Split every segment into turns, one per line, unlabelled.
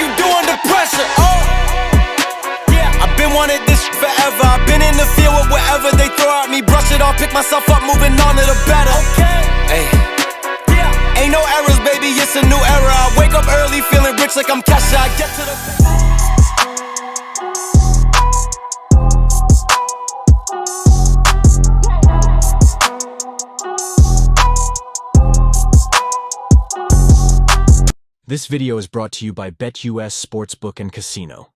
you do under pressure? Oh, yeah, I've been wanting this forever. I've been in the field with whatever they throw at me. Brush it off, pick myself up, moving on to the better. Hey, yeah, ain't no errors, baby, it's a new era. I wake up early, feeling rich like I'm Kesha. I get to the
This video is brought to you by BetUS Sportsbook and Casino.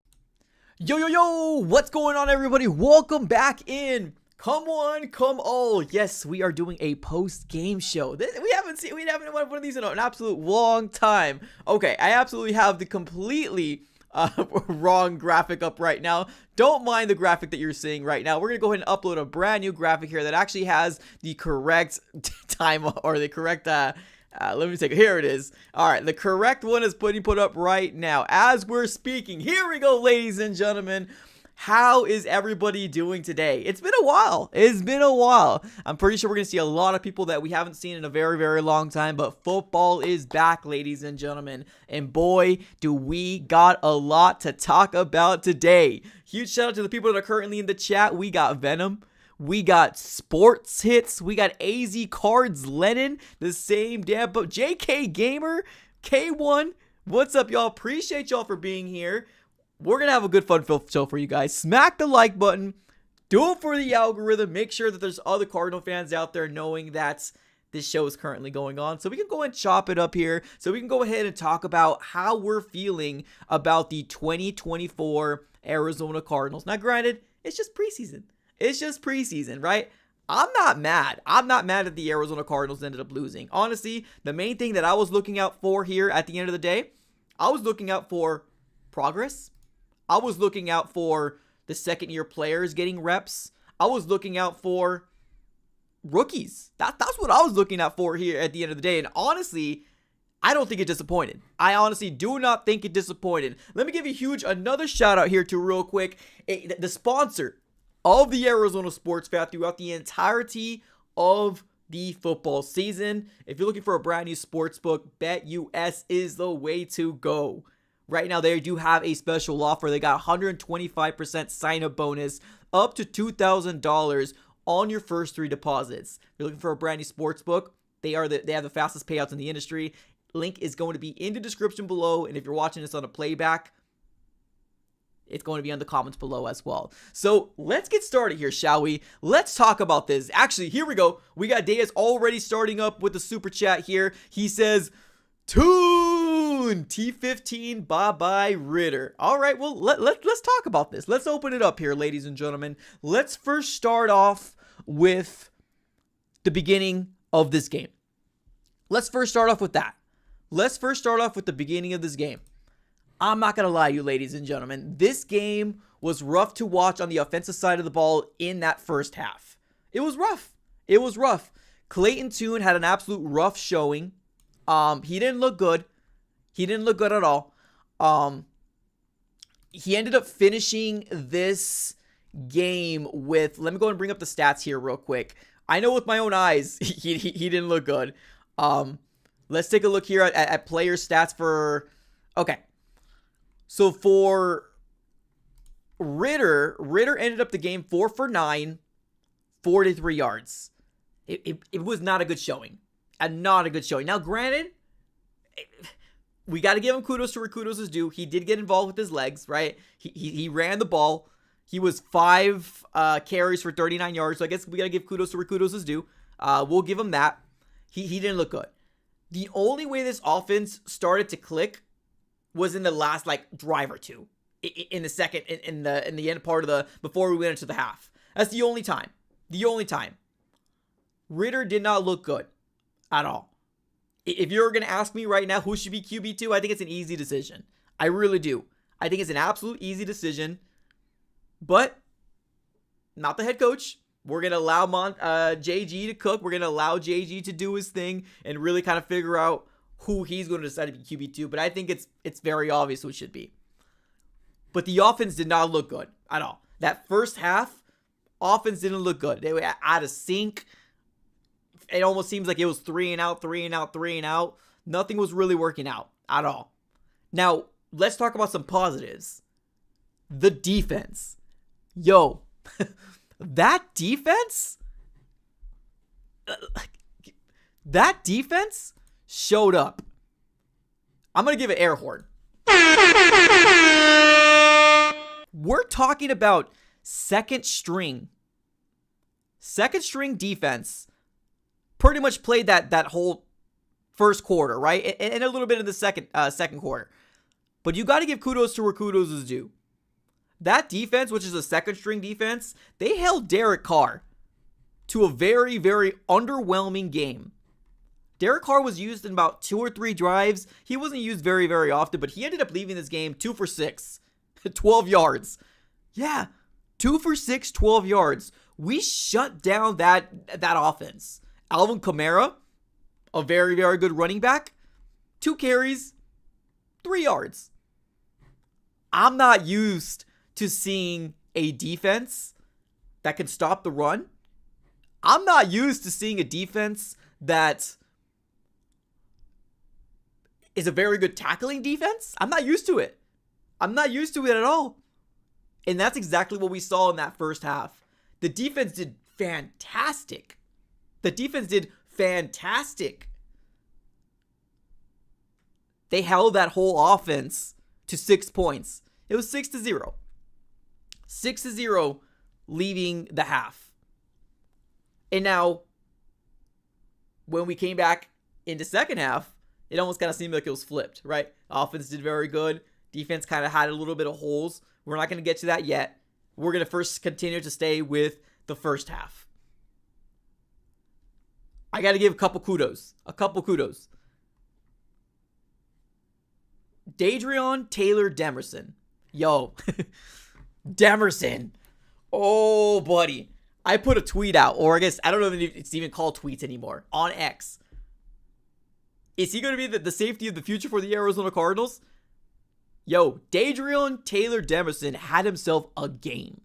Yo, what's going on, everybody? Welcome back in. Come on, come all. Yes, we are doing a post-game show. We haven't done one of these in an absolute long time. Okay, I absolutely have the completely wrong graphic up right now. Don't mind the graphic that you're seeing right now. We're going to go ahead and upload a brand new graphic here that actually has the correct time or the correct let me take it. Here it is. All right, the correct one is put up right now as we're speaking. Here we go, ladies and gentlemen. How is everybody doing today? It's been a while. I'm pretty sure we're going to see a lot of people that we haven't seen in a very, very long time, but football is back, ladies and gentlemen. And boy, do we got a lot to talk about today. Huge shout out to the people that are currently in the chat. We got Venom. We got Sports Hits. We got AZ Cards Lennon. The same damn, but JK Gamer, K1. What's up, y'all? Appreciate y'all for being here. We're going to have a good fun show for you guys. Smack the like button. Do it for the algorithm. Make sure that there's other Cardinal fans out there knowing that this show is currently going on. So we can go and chop it up here. So we can go ahead and talk about how we're feeling about the 2024 Arizona Cardinals. Now, granted, it's just preseason. It's just preseason, right? I'm not mad. I'm not mad that the Arizona Cardinals ended up losing. Honestly, the main thing that I was looking out for here at the end of the day, I was looking out for progress. I was looking out for the second-year players getting reps. I was looking out for rookies. That's what I was looking out for here at the end of the day. And honestly, I don't think it disappointed. I honestly do not think it disappointed. Let me give you another shout out here to real quick. The sponsor of the Arizona Sports Fan throughout the entirety of the football season. If you're looking for a brand new sports book, BetUS is the way to go. Right now, they do have a special offer. They got 125% sign-up bonus up to $2,000 on your first 3 deposits. If you're looking for a brand new sports book, they have the fastest payouts in the industry. Link is going to be in the description below, and if you're watching this on a playback, it's going to be on the comments below as well. So let's get started here, shall we? Let's talk about this. Actually, here we go. We got Diaz already starting up with the super chat here. He says, Tune T15, bye-bye Ritter. All right, well, let's talk about this. Let's open it up here, ladies and gentlemen. Let's first start off with the beginning of this game. Let's first start off with that. Let's first start off with the beginning of this game. I'm not going to lie to you, ladies and gentlemen. This game was rough to watch on the offensive side of the ball in that first half. It was rough. It was rough. Clayton Tune had an absolute rough showing. He didn't look good. He didn't look good at all. He ended up finishing this game with, let me go and bring up the stats here real quick. I know with my own eyes, he didn't look good. Let's take a look here at player stats for, okay. So for Ritter ended up the game 4 for 9, 43 yards. It was not a good showing. Not a good showing. Now, granted, we got to give him kudos to where kudos is due. He did get involved with his legs, right? He ran the ball. He was 5 carries for 39 yards. So I guess we got to give kudos to where kudos is due. We'll give him that. He didn't look good. The only way this offense started to click was in the last drive or two, in the second, in the end part of before we went into the half. That's the only time. Ritter did not look good at all. If you're going to ask me right now who should be QB2, I think it's an easy decision. I really do. I think it's an absolute easy decision, but not the head coach. We're going to allow JG to cook. We're going to allow JG to do his thing and really kind of figure out who he's going to decide to be QB2, but I think it's very obvious who it should be. But the offense did not look good at all. That first half, offense didn't look good. They were out of sync. It almost seems like it was 3 and out. Nothing was really working out at all. Now, let's talk about some positives. The defense. Yo, that defense showed up. I'm going to give it air horn. We're talking about second string defense. Pretty much played that whole first quarter, right? And a little bit in the second quarter. But you got to give kudos to where kudos is due. That defense, which is a second string defense, they held Derek Carr to a very, very underwhelming game. Derek Carr was used in about 2 or 3 drives. He wasn't used very, very often, but he ended up leaving this game 2 for 6, 12 yards. Yeah, 2 for 6, 12 yards. We shut down that offense. Alvin Kamara, a very, very good running back, 2 carries, 3 yards. I'm not used to seeing a defense that can stop the run. I'm not used to seeing a defense that is a very good tackling defense. I'm not used to it. I'm not used to it at all. And that's exactly what we saw in that first half. The defense did fantastic. They held that whole offense to 6 points. It was 6-0. 6-0 leaving the half. And now, when we came back into second half, it almost kind of seemed like it was flipped, right? Offense did very good. Defense kind of had a little bit of holes. We're not going to get to that yet. We're going to first continue to stay with the first half. I got to give a couple kudos. Dadrion Taylor Demerson. Yo, Demerson. Oh, buddy. I put a tweet out, or I guess, I don't know if it's even called tweets anymore, on X. Is he going to be the safety of the future for the Arizona Cardinals? Yo, Dadrion Taylor Demerson had himself a game,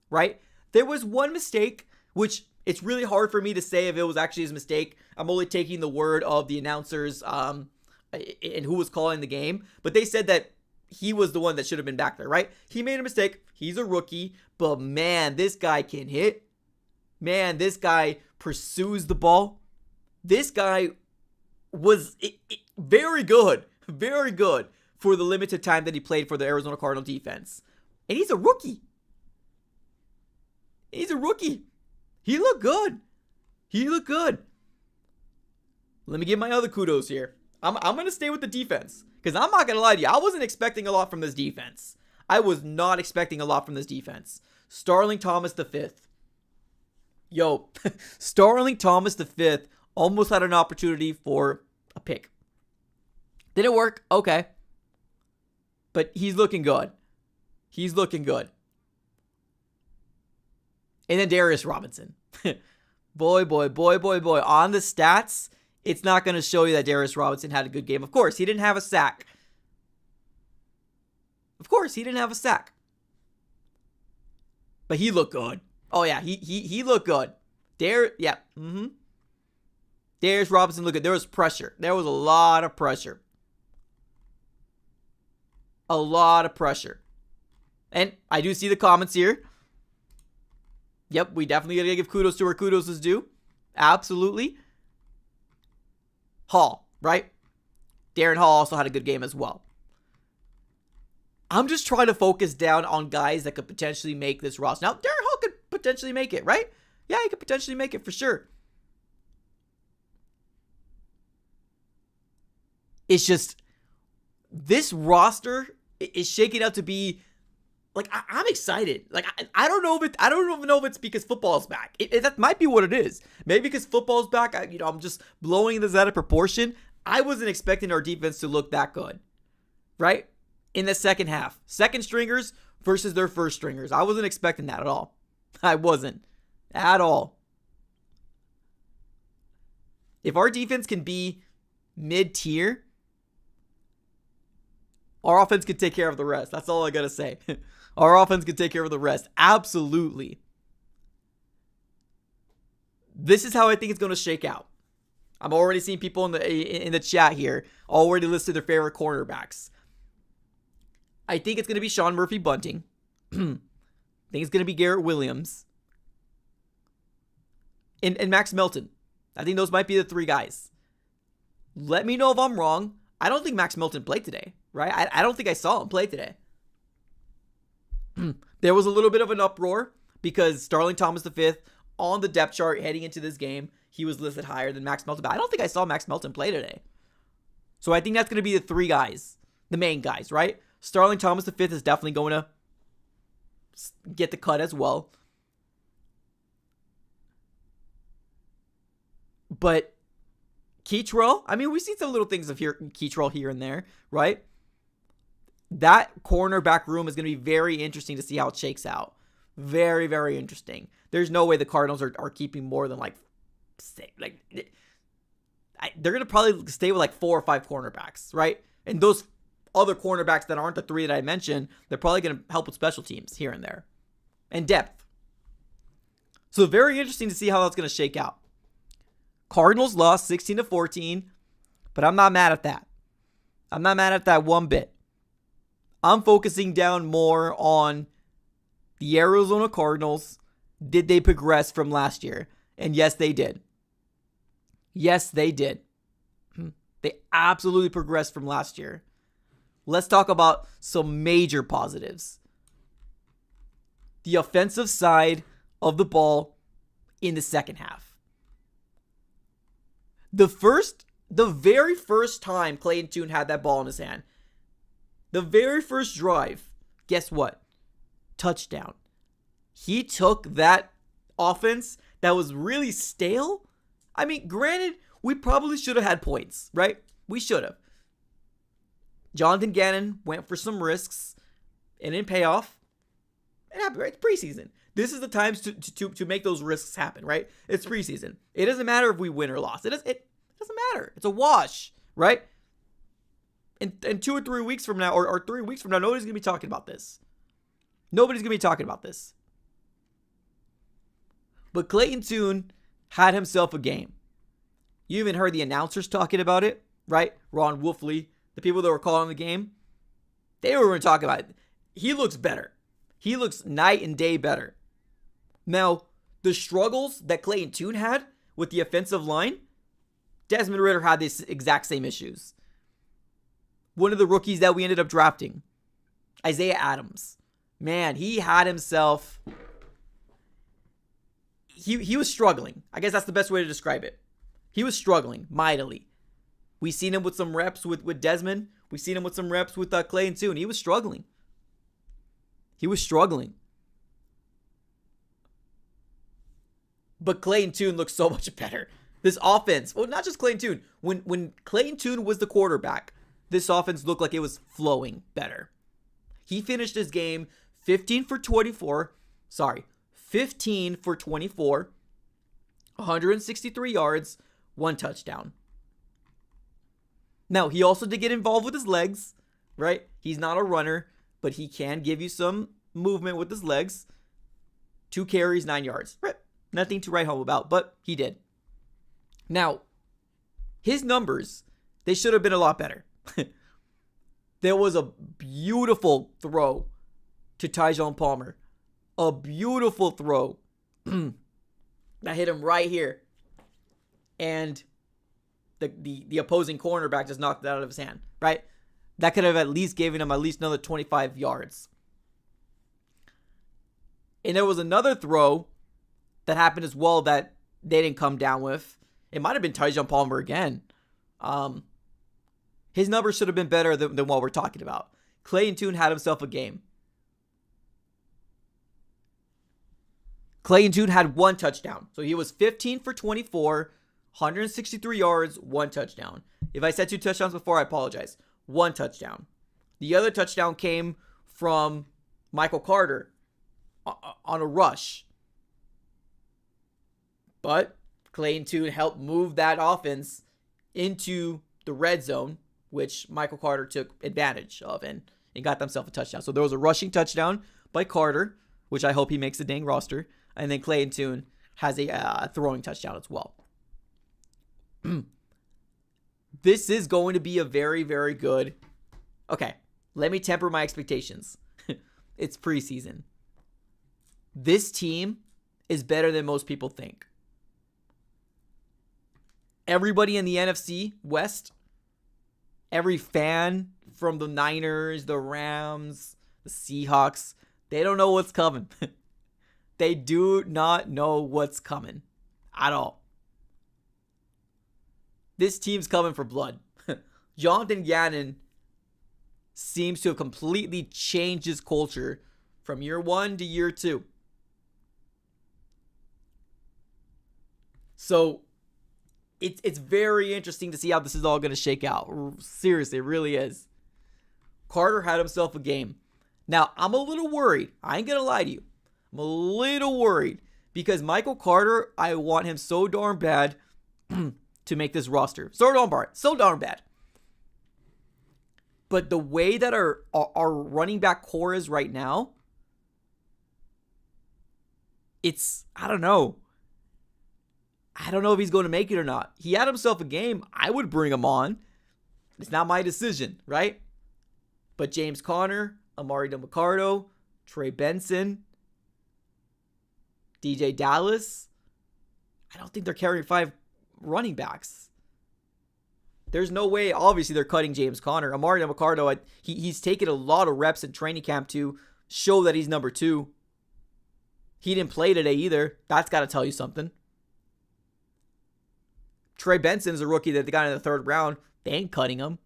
right? There was one mistake, which it's really hard for me to say if it was actually his mistake. I'm only taking the word of the announcers and who was calling the game. But they said that he was the one that should have been back there, right? He made a mistake. He's a rookie. But man, this guy can hit. Man, this guy pursues the ball. This guy was very good. Very good for the limited time that he played for the Arizona Cardinal defense. And he's a rookie. He looked good. Let me give my other kudos here. I'm going to stay with the defense. Because I'm not going to lie to you. I wasn't expecting a lot from this defense. I was not expecting a lot from this defense. Starling Thomas V. Yo, Starling Thomas V almost had an opportunity for a pick. Didn't work. Okay. But he's looking good. And then Darius Robinson. Boy. On the stats, it's not going to show you that Darius Robinson had a good game. Of course, he didn't have a sack. But he looked good. Oh, yeah, he looked good. Darius Robinson looked good. There was pressure. There was a lot of pressure. And I do see the comments here. Yep, we definitely got to give kudos to where kudos is due. Absolutely. Hall, right? Darren Hall also had a good game as well. I'm just trying to focus down on guys that could potentially make this roster. Now, Darren Hall could potentially make it, right? Yeah, he could potentially make it for sure. It's just, this roster is shaking out to be, like, I'm excited. Like, I don't know if it's because football's back. That might be what it is. Maybe because football's back, I'm just blowing this out of proportion. I wasn't expecting our defense to look that good, right? In the second half. Second stringers versus their first stringers. I wasn't expecting that at all. I wasn't. At all. If our defense can be mid-tier, our offense can take care of the rest. That's all I gotta say. Our offense can take care of the rest. Absolutely. This is how I think it's going to shake out. I'm already seeing people in the chat here already listed their favorite cornerbacks. I think it's going to be Sean Murphy Bunting. I think it's going to be Garrett Williams. And Max Melton. I think those might be the three guys. Let me know if I'm wrong. I don't think Max Melton played today, right? I don't think I saw him play today. There was a little bit of an uproar because Starling Thomas V on the depth chart heading into this game, he was listed higher than Max Melton. But I don't think I saw Max Melton play today. So I think that's going to be the three guys, the main guys, right? Starling Thomas V is definitely going to get the cut as well. But Keitrell, I mean, we've seen some little things of Keitrell here and there, right? That cornerback room is going to be very interesting to see how it shakes out. Very, very interesting. There's no way the Cardinals are keeping more than they're going to probably stay with 4 or 5 cornerbacks, right? And those other cornerbacks that aren't the 3 that I mentioned, they're probably going to help with special teams here and there. And depth. So very interesting to see how that's going to shake out. Cardinals lost 16-14, but I'm not mad at that. I'm not mad at that one bit. I'm focusing down more on the Arizona Cardinals. Did they progress from last year? And yes, they did. Yes, they did. They absolutely progressed from last year. Let's talk about some major positives. The offensive side of the ball in the second half. The very first time Clayton Tune had that ball in his hand, the very first drive, guess what? Touchdown. He took that offense that was really stale. I mean, granted, we probably should have had points, right? We should have. Jonathan Gannon went for some risks and didn't pay off. It happened, right? It's preseason. This is the time to make those risks happen, right? It's preseason. It doesn't matter if we win or lost. It doesn't matter. It's a wash, right? And 2 or 3 weeks from now, or 3 weeks from now, nobody's going to be talking about this. Nobody's going to be talking about this. But Clayton Tune had himself a game. You even heard the announcers talking about it, right? Ron Wolfley, the people that were calling the game, they were talking about it. He looks better. He looks night and day better. Now, the struggles that Clayton Tune had with the offensive line, Desmond Ridder had these exact same issues. One of the rookies that we ended up drafting, Isaiah Adams. Man, he had himself... He was struggling. I guess that's the best way to describe it. He was struggling mightily. We've seen him with some reps with Desmond. We've seen him with some reps with Clayton Tune. He was struggling. But Clayton Tune looks so much better. This offense, well, not just Clayton Tune. When Clayton Tune was the quarterback, this offense looked like it was flowing better. He finished his game 15 for 24, 163 yards, 1 touchdown. Now, he also did get involved with his legs, right? He's not a runner, but he can give you some movement with his legs. 2 carries, 9 yards. Right. Nothing to write home about, but he did. Now, his numbers, they should have been a lot better. There was a beautiful throw to Tyjon Palmer. A beautiful throw that hit him right here. And the opposing cornerback just knocked it out of his hand, right? That could have at least given him at least another 25 yards. And there was another throw that happened as well that they didn't come down with. It might have been Tyjon Palmer again. His numbers should have been better than what we're talking about. Clayton Tune had himself a game. Clayton Tune had 1 touchdown. So he was 15 for 24, 163 yards, 1 touchdown. If I said 2 touchdowns before, I apologize. 1 touchdown. The other touchdown came from Michael Carter on a rush. But Clayton Tune helped move that offense into the red zone, which Michael Carter took advantage of and got themselves a touchdown. So there was a rushing touchdown by Carter, which I hope he makes the dang roster. And then Clayton Tune has a throwing touchdown as well. This is going to be a very, very good... Okay, let me temper my expectations. It's preseason. This team is better than most people think. Everybody in the NFC West, every fan from the Niners, the Rams, the Seahawks, they don't know what's coming. They do not know what's coming at all. This team's coming for blood. Jonathan Gannon seems to have completely changed his culture from year 1 to year 2. So it's very interesting to see how this is all going to shake out. Seriously, it really is. Carter had himself a game. Now, I'm a little worried. I ain't going to lie to you. I'm a little worried because Michael Carter, I want him so darn bad to make this roster. So darn bad. But the way that our running back core is right now, I don't know. I don't know if he's going to make it or not. He had himself a game. I would bring him on. It's not my decision, right? But James Conner, Amari DeMarcado, Trey Benson, DJ Dallas, I don't think they're carrying 5 running backs. There's no way. Obviously, they're cutting James Conner. Amari DeMarcado, he's taken a lot of reps in training camp to show that he's number 2. He didn't play today either. That's got to tell you something. Trey Benson's a rookie that they got in the 3rd round. They ain't cutting him.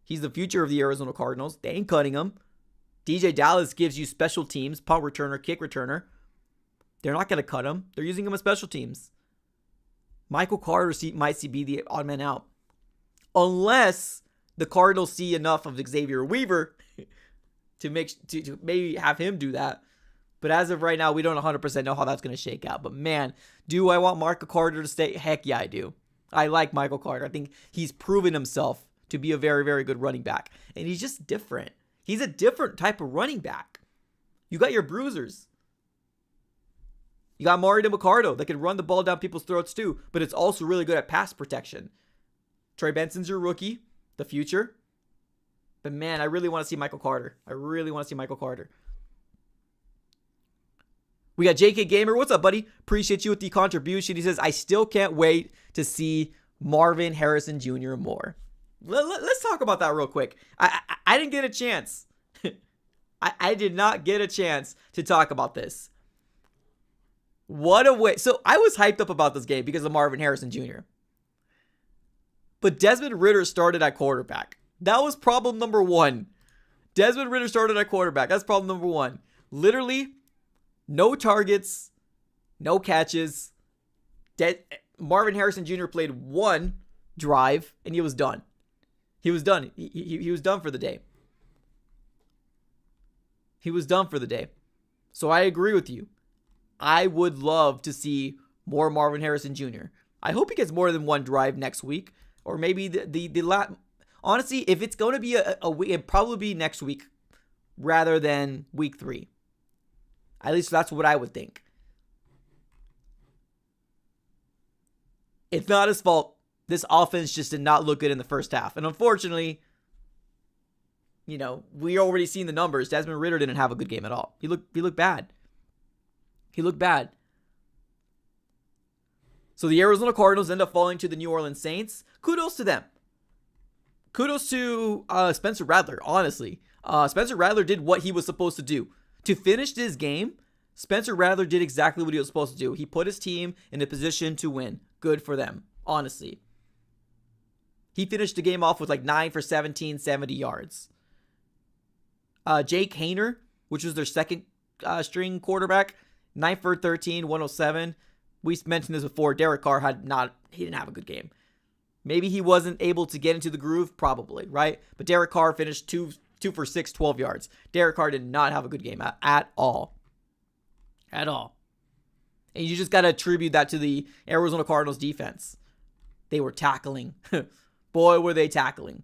He's the future of the Arizona Cardinals. They ain't cutting him. DJ Dallas gives you special teams, punt returner, kick returner. They're not going to cut him. They're using him as special teams. Michael Carter might be the odd man out. Unless the Cardinals see enough of Xavier Weaver to maybe have him do that. But as of right now, we don't 100% know how that's going to shake out. But man, do I want Michael Carter to stay? Heck yeah, I do. I like Michael Carter. I think he's proven himself to be a very, very good running back. And he's just different. He's a different type of running back. You got your bruisers. You got Amari DeMarcado that can run the ball down people's throats too, but it's also really good at pass protection. Trey Benson's your rookie, the future. But man, I really want to see Michael Carter. We got JK Gamer. What's up, buddy? Appreciate you with the contribution. He says, I still can't wait to see Marvin Harrison Jr. more. Let's talk about that real quick. I didn't get a chance. I did not get a chance to talk about this. What a way. So I was hyped up about this game because of Marvin Harrison Jr. But Desmond Ridder started at quarterback. That was problem number 1. Desmond Ridder started at quarterback. That's problem number 1. Literally, no targets, no catches. Marvin Harrison Jr. played 1 drive, and he was done. He was done. He was done for the day. So I agree with you. I would love to see more Marvin Harrison Jr. I hope he gets more than 1 drive next week. Or maybe honestly, if it's going to be a week, it'd probably be next week rather than week 3. At least that's what I would think. It's not his fault. This offense just did not look good in the first half. And unfortunately, we already seen the numbers. Desmond Ridder didn't have a good game at all. He looked bad. So the Arizona Cardinals end up falling to the New Orleans Saints. Kudos to them. Kudos to Spencer Rattler, honestly. Spencer Rattler did what he was supposed to do. To finish this game, Spencer Rattler did exactly what he was supposed to do. He put his team in a position to win. Good for them, honestly. He finished the game off with like 9 for 17, 70 yards. Jake Haener, which was their second string quarterback, 9 for 13, 107. We mentioned this before. Derek Carr he didn't have a good game. Maybe he wasn't able to get into the groove, probably, right? But Derek Carr finished 2 for 6, 12 yards. Derek Carr did not have a good game at all. At all. And you just got to attribute that to the Arizona Cardinals defense. They were tackling. Boy, were they tackling.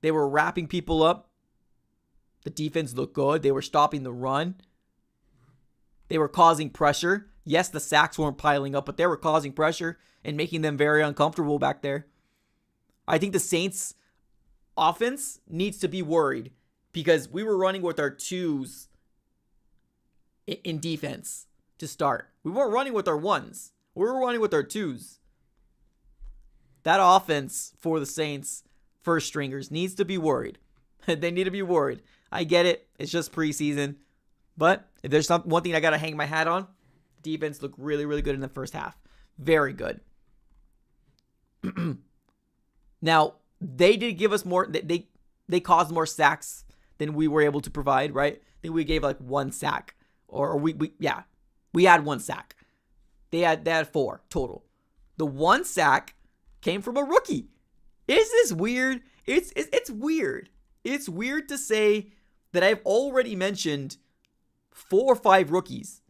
They were wrapping people up. The defense looked good. They were stopping the run. They were causing pressure. Yes, the sacks weren't piling up, but they were causing pressure and making them very uncomfortable back there. I think the Saints offense needs to be worried because we were running with our twos in defense to start. We weren't running with our ones. We were running with our twos. That offense for the Saints, first stringers, needs to be worried. They need to be worried. I get it. It's just preseason. But if there's one thing I got to hang my hat on, defense looked really, really good in the first half. Very good. Now, they did give us more. They caused more sacks than we were able to provide, right? I think we gave like 1 sack. We had 1 sack. They had 4 total. The 1 sack came from a rookie. Is this weird? It's weird. It's weird to say that I've already mentioned 4 or 5 rookies.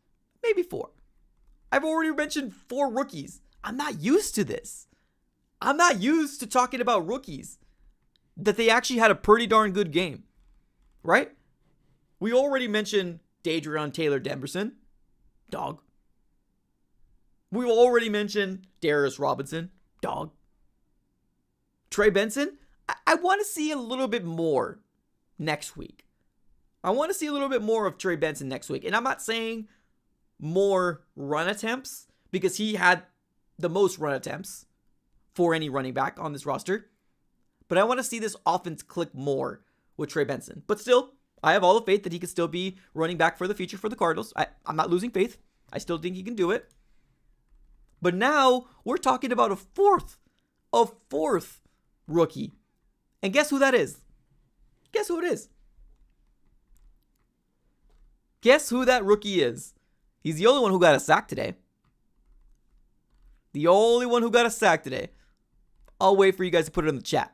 Maybe 4. I've already mentioned 4 rookies. I'm not used to this. I'm not used to talking about rookies. That they actually had a pretty darn good game. Right? We already mentioned Dadrion Taylor-Demerson. Dog. We already mentioned Darius Robinson. Dog. Trey Benson. I want to see a little bit more next week. I want to see a little bit more of Trey Benson next week. And I'm not saying more run attempts because he had the most run attempts for any running back on this roster. But I want to see this offense click more with Trey Benson. But still, I have all the faith that he could still be running back for the future for the Cardinals. I'm not losing faith. I still think he can do it. But now we're talking about a fourth rookie. And guess who that is? Guess who it is? Guess who that rookie is? He's the only one who got a sack today. The only one who got a sack today. I'll wait for you guys to put it in the chat.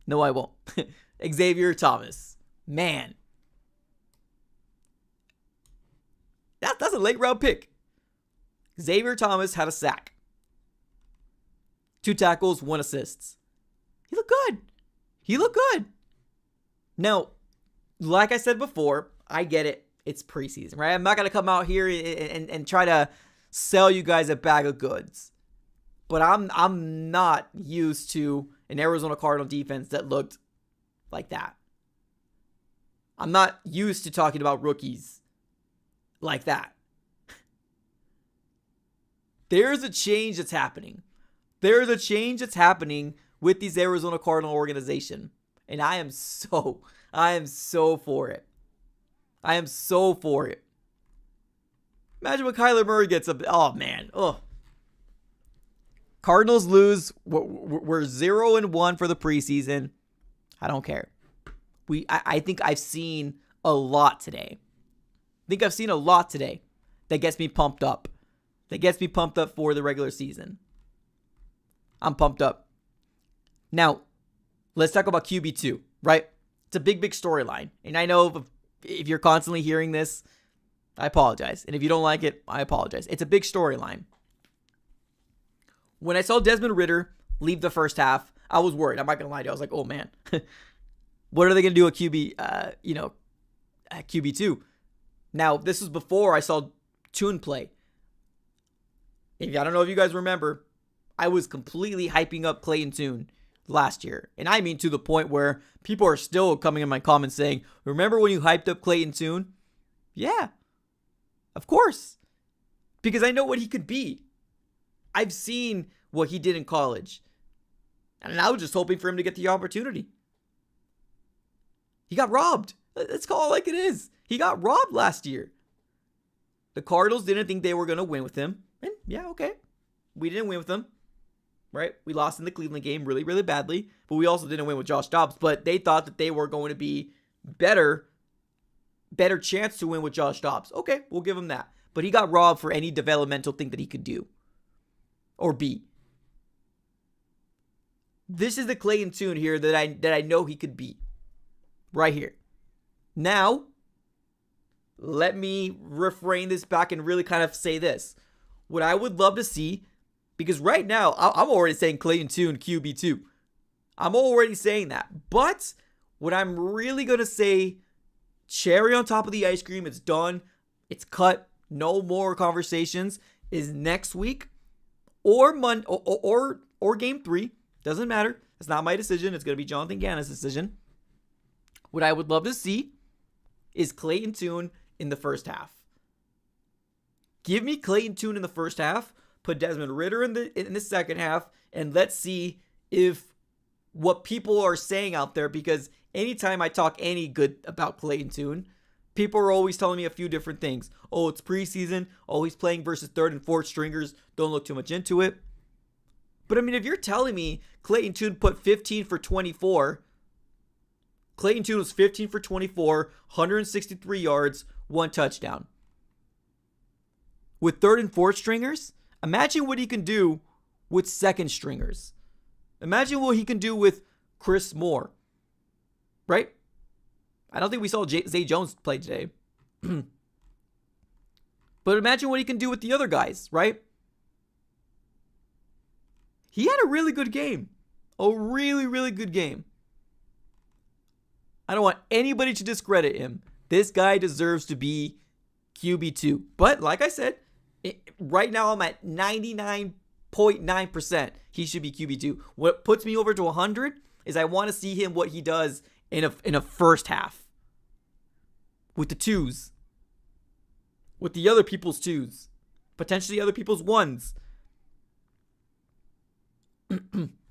No, I won't. Xavier Thomas. Man. That's a late round pick. Xavier Thomas had a sack. 2 tackles, 1 assist. He looked good. He looked good. Now, like I said before, I get it. It's preseason, right? I'm not going to come out here and try to sell you guys a bag of goods. But I'm not used to an Arizona Cardinal defense that looked like that. I'm not used to talking about rookies like that. There's a change that's happening. There's a change that's happening with this Arizona Cardinal organization. And I am so for it. I am so for it. Imagine when Kyler Murray gets up. Oh, man. Oh. Cardinals lose. We're 0-1 for the preseason. I don't care. I think I've seen a lot today. That gets me pumped up. That gets me pumped up for the regular season. I'm pumped up. Now, let's talk about QB2, right? It's a big storyline. And I know if you're constantly hearing this, I apologize. And if you don't like it, I apologize. It's a big storyline. When I saw Desmond Ridder leave the first half, I was worried. I'm not going to lie to you. I was like, oh, man. What are they going to do at QB2? Now, this was before I saw Tune play. I don't know if you guys remember, I was completely hyping up Clayton Tune last year. And I mean to the point where people are still coming in my comments saying, remember when you hyped up Clayton Tune? Yeah, of course. Because I know what he could be. I've seen what he did in college. And I was just hoping for him to get the opportunity. He got robbed. Let's call it like it is. He got robbed last year. The Cardinals didn't think they were going to win with him. And yeah, okay. We didn't win with him. Right? We lost in the Cleveland game really, really badly. But we also didn't win with Josh Dobbs. But they thought that they were going to be better chance to win with Josh Dobbs. Okay, we'll give him that. But he got robbed for any developmental thing that he could do. Or be. This is the Clayton Tune here that I know he could be. Right here. Now, let me refrain this back and really kind of say this. What I would love to see, because right now, I'm already saying Clayton Tune QB2. I'm already saying that. But what I'm really going to say, cherry on top of the ice cream, it's done, it's cut, no more conversations, is next week or game 3, doesn't matter. It's not my decision. It's going to be Jonathan Gannon's decision. What I would love to see is Clayton Tune in the first half. Give me Clayton Tune in the first half. Put Desmond Ridder in the second half. And let's see if what people are saying out there, because anytime I talk any good about Clayton Tune, people are always telling me a few different things. Oh, it's preseason. Oh, he's playing versus third and fourth stringers. Don't look too much into it. But I mean, if you're telling me Clayton Tune put 15 for 24, Clayton Tune was 15 for 24, 163 yards, 1 touchdown. With third and fourth stringers, imagine what he can do with second stringers. Imagine what he can do with Chris Moore. Right? I don't think we saw Zay Jones play today. But imagine what he can do with the other guys, right? He had a really good game. A really, really good game. I don't want anybody to discredit him. This guy deserves to be QB2. But like I said, right now I'm at 99.9%. He should be QB2. What puts me over to 100 is I want to see him what he does in a first half. With the twos. With the other people's twos. Potentially other people's ones.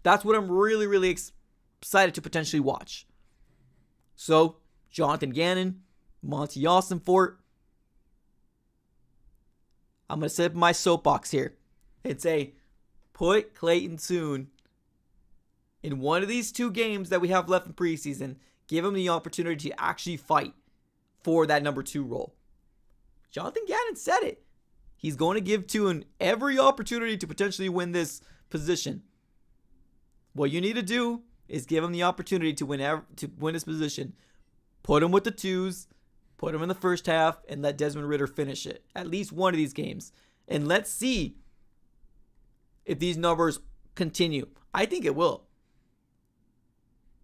That's what I'm really, really excited to potentially watch. So, Jonathan Gannon, Monty Austinfort. I'm going to set up my soapbox here and say, put Clayton Tune in one of these 2 games that we have left in preseason. Give him the opportunity to actually fight for that number 2 role. Jonathan Gannon said it. He's going to give Tune every opportunity to potentially win this position. What you need to do is give him the opportunity to win this position. Put him with the twos, put him in the first half, and let Desmond Ridder finish it. At least one of these games. And let's see if these numbers continue. I think it will.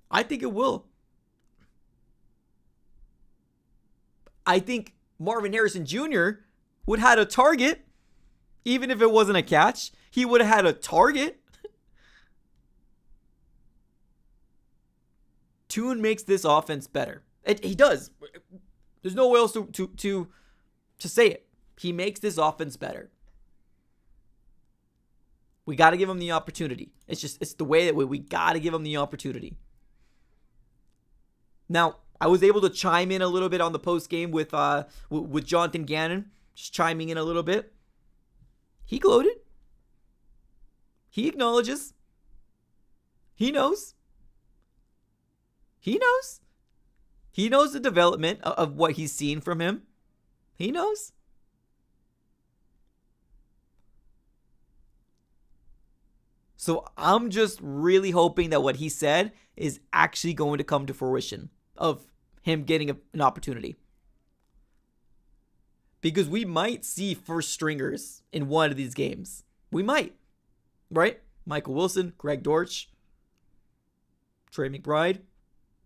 I think it will. I think Marvin Harrison Jr. would have had a target, even if it wasn't a catch. He would have had a target. Tune makes this offense better. He does. There's no way else to say it. He makes this offense better. We got to give him the opportunity. It's the way that we got to give him the opportunity. Now, I was able to chime in a little bit on the post game with Jonathan Gannon, just chiming in a little bit. He gloated. He acknowledges. He knows. He knows. He knows the development of what he's seen from him. He knows. So I'm just really hoping that what he said is actually going to come to fruition of him getting an opportunity. Because we might see first stringers in one of these games. We might. Right? Michael Wilson, Greg Dortch, Trey McBride.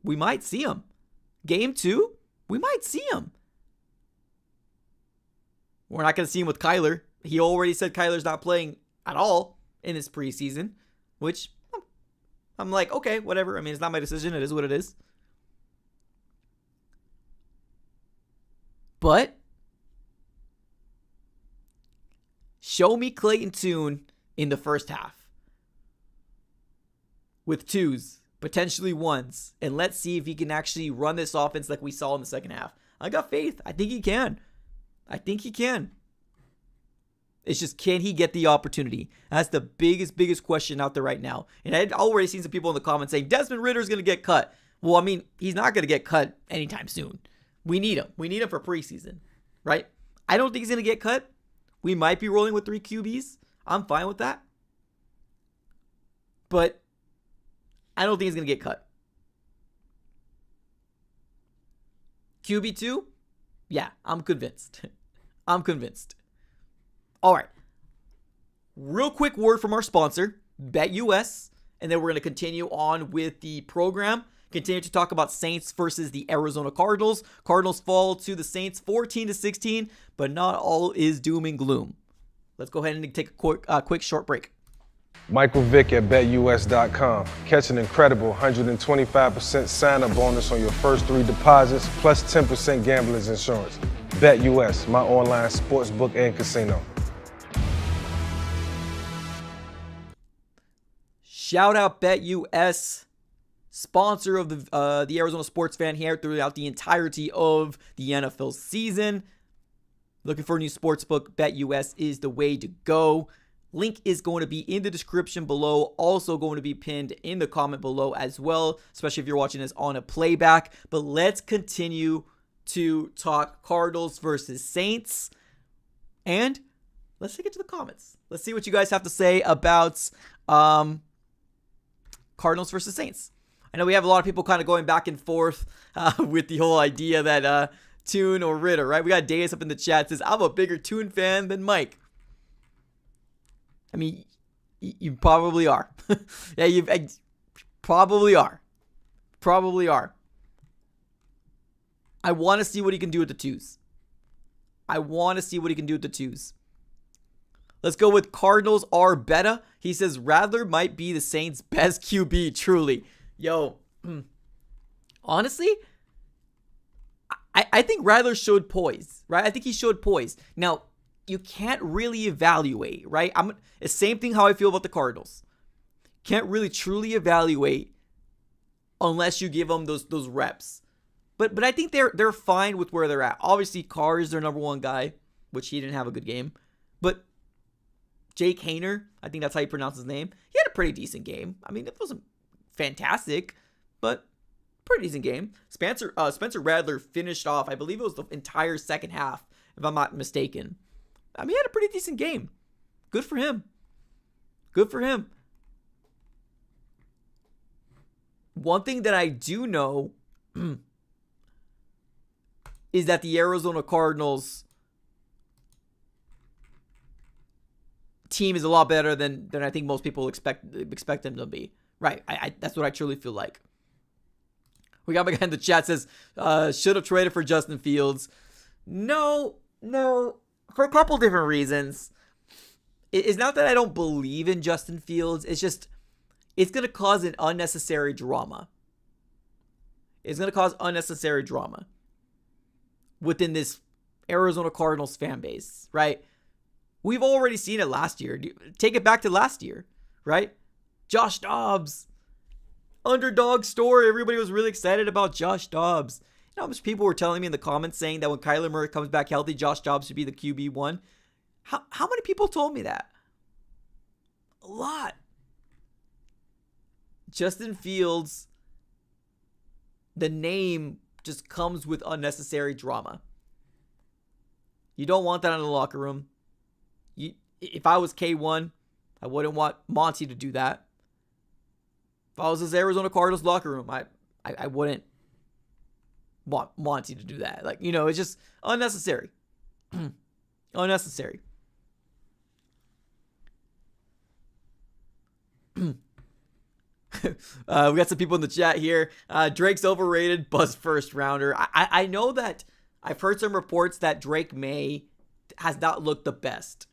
We might see him. Game 2, we might see him. We're not going to see him with Kyler. He already said Kyler's not playing at all in his preseason, which I'm like, okay, whatever. I mean, it's not my decision. It is what it is. But show me Clayton Tune in the first half with twos. Potentially ones. And let's see if he can actually run this offense like we saw in the second half. I got faith. I think he can. It's just, can he get the opportunity? That's the biggest question out there right now. And I'd already seen some people in the comments saying, Desmond Ridder is going to get cut. Well, I mean, he's not going to get cut anytime soon. We need him. We need him for preseason. Right? I don't think he's going to get cut. We might be rolling with 3 QBs. I'm fine with that. But I don't think he's going to get cut. QB2? Yeah, I'm convinced. I'm convinced. All right. Real quick word from our sponsor, BetUS, and then we're going to continue on with the program. Continue to talk about Saints versus the Arizona Cardinals. Cardinals fall to the Saints 14-16, but not all is doom and gloom. Let's go ahead and take a quick short break.
Michael Vick at BetUS.com. Catch an incredible 125% sign-up bonus on your first 3 deposits, plus 10% gambler's insurance. BetUS, my online sportsbook and casino.
Shout out BetUS, sponsor of the Arizona Sports Fan here throughout the entirety of the NFL season. Looking for a new sportsbook? BetUS is the way to go. Link is going to be in the description below, also going to be pinned in the comment below as well, especially if you're watching this on a playback. But let's continue to talk Cardinals versus Saints, and let's take it to the comments. Let's see what you guys have to say about Cardinals versus Saints. I know we have a lot of people kind of going back and forth with the whole idea that Tune or Ritter, right? We got Darius up in the chat, says, I'm a bigger Tune fan than Mike. I mean, you probably are. Yeah, you probably are. Probably are. I want to see what he can do with the twos. Let's go with Cardinals are better. He says Rattler might be the Saints' best QB, truly. Yo, honestly, I think Rattler showed poise, right? I think he showed poise. Now, you can't really evaluate, right? The same thing how I feel about the Cardinals. Can't really truly evaluate unless you give them those reps. But I think they're fine with where they're at. Obviously, Carr is their number one guy, which he didn't have a good game. But Jake Haener, I think that's how you pronounce his name. He had a pretty decent game. I mean, it wasn't fantastic, but pretty decent game. Spencer Rattler finished off, I believe it was the entire second half, if I'm not mistaken. I mean, he had a pretty decent game. Good for him. One thing that I do know is that the Arizona Cardinals team is a lot better than I think most people expect them to be. Right. That's what I truly feel like. We got my guy in the chat says, should have traded for Justin Fields. No. For a couple different reasons. It's not that I don't believe in Justin Fields. It's just, it's going to cause an unnecessary drama. Within this Arizona Cardinals fan base, right? We've already seen it last year. Take it back to last year, right? Josh Dobbs. Underdog story. Everybody was really excited about Josh Dobbs. You know how much people were telling me in the comments saying that when Kyler Murray comes back healthy, Josh Dobbs should be the QB1? How many people told me that? A lot. Justin Fields, the name just comes with unnecessary drama. You don't want that in the locker room. If I was K1, I wouldn't want Monty to do that. If I was this Arizona Cardinals locker room, I wouldn't want Monty to do that. Like, you know, it's just unnecessary. Unnecessary. We got some people in the chat here. Drake's overrated, buzz first rounder. I know that I've heard some reports that Drake May has not looked the best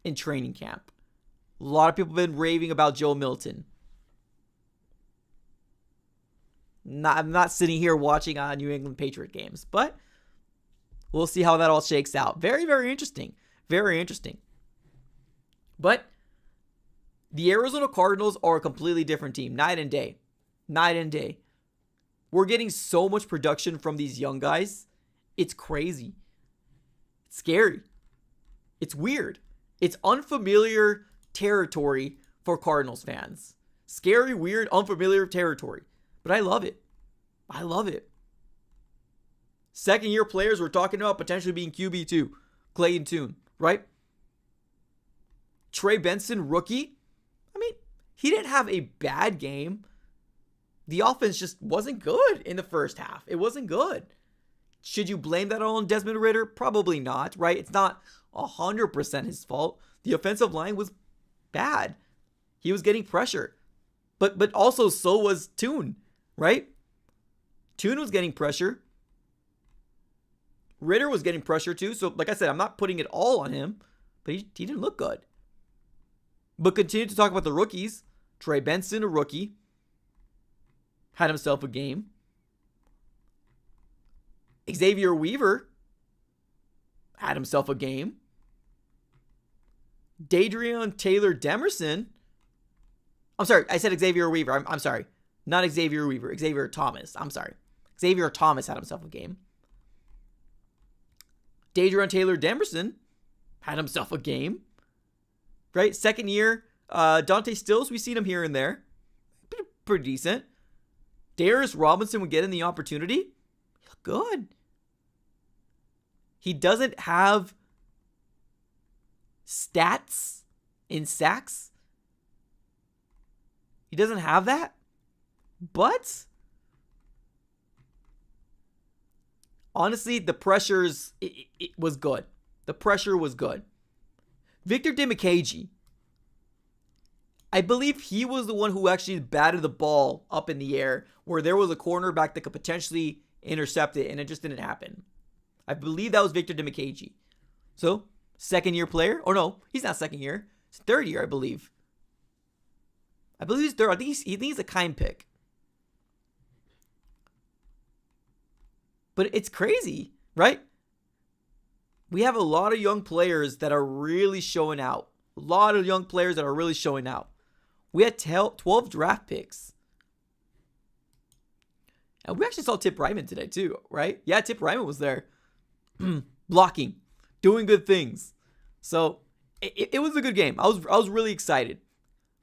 in training camp. A lot of people have been raving about Joe Milton. I'm not sitting here watching New England Patriot games, but we'll see how that all shakes out. Very, very interesting. Very interesting. But the Arizona Cardinals are a completely different team. Night and day. Night and day. We're getting so much production from these young guys. It's crazy. It's scary. It's weird. It's unfamiliar territory for Cardinals fans. Scary, weird, unfamiliar territory. But I love it. I love it. Second-year players we're talking about potentially being QB2. Clayton Tune, right? Trey Benson, rookie. I mean, he didn't have a bad game. The offense just wasn't good in the first half. It wasn't good. Should you blame that all on Desmond Ridder? Probably not, right? It's not 100% his fault. The offensive line was bad. He was getting pressure. But also so was Tune, right? Tune was getting pressure. Ridder was getting pressure too. So like I said, I'm not putting it all on him, but he didn't look good. But continue to talk about the rookies. Trey Benson, a rookie, had himself a game. Xavier Weaver had himself a game. Dadrian Taylor Demerson. I'm sorry, I said Xavier Weaver. I'm sorry. Not Xavier Weaver. Xavier Thomas. I'm sorry. Xavier Thomas had himself a game. Dadrian Taylor Demerson had himself a game. Right? Second year. Dante Stills, we've seen him here and there. Pretty decent. Darius Robinson would get in the opportunity. Good. He doesn't have stats in sacks. He doesn't have that. But honestly, the pressures, it was good. The pressure was good. Victor Dimukeje, I believe he was the one who actually batted the ball up in the air where there was a cornerback that could potentially intercept it, and it just didn't happen. I believe that was Victor Dimukeje. So, second-year player. Oh, no, he's not second year. It's third year, I believe. I believe he's third. I think he's a kind pick. But it's crazy, right? We have a lot of young players that are really showing out. A lot of young players that are really showing out. We had 12 draft picks. And we actually saw Tip Ryman today too, right? Yeah, Tip Ryman was there. Blocking. Doing good things. So, it was a good game. I was really excited.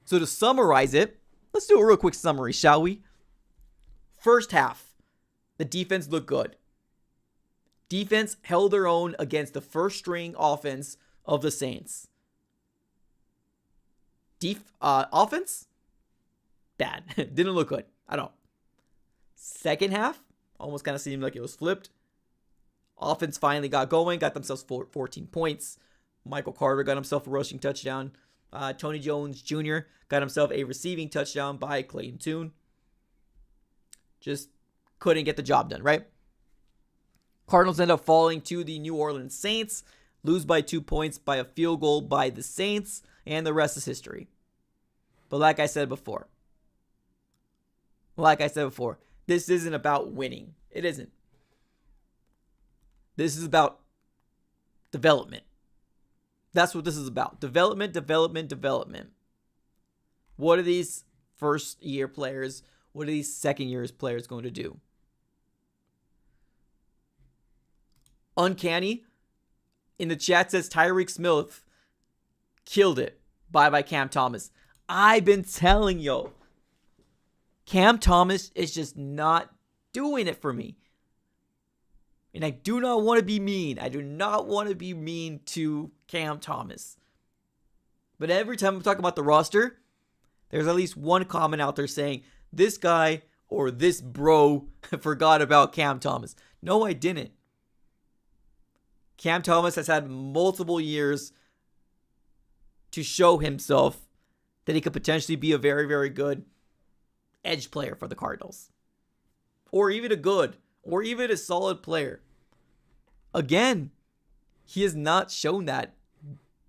So, to summarize it, let's do a real quick summary, shall we? First half, the defense looked good. Defense held their own against the first-string offense of the Saints. Offense? Bad. Didn't look good at all. Second half, almost kind of seemed like it was flipped. Offense finally got going, got themselves 14 points. Michael Carter got himself a rushing touchdown. Tony Jones Jr. got himself a receiving touchdown by Clayton Tune. Just couldn't get the job done, right? Cardinals end up falling to the New Orleans Saints, lose by 2 points by a field goal by the Saints, and the rest is history. But like I said before, this isn't about winning. It isn't. This is about development. That's what this is about. Development. What are these first-year players, what are these second-year players going to do? Uncanny. In the chat says Tyreek Smith killed it. Bye Cam Thomas. I've been telling you. Cam Thomas is just not doing it for me. And I do not want to be mean. I do not want to be mean to Cam Thomas. But every time I'm talking about the roster, there's at least one comment out there saying, this guy or this bro forgot about Cam Thomas. No, I didn't. Cam Thomas has had multiple years to show himself that he could potentially be a very, very good edge player for the Cardinals. Or even a solid player. Again, he has not shown that.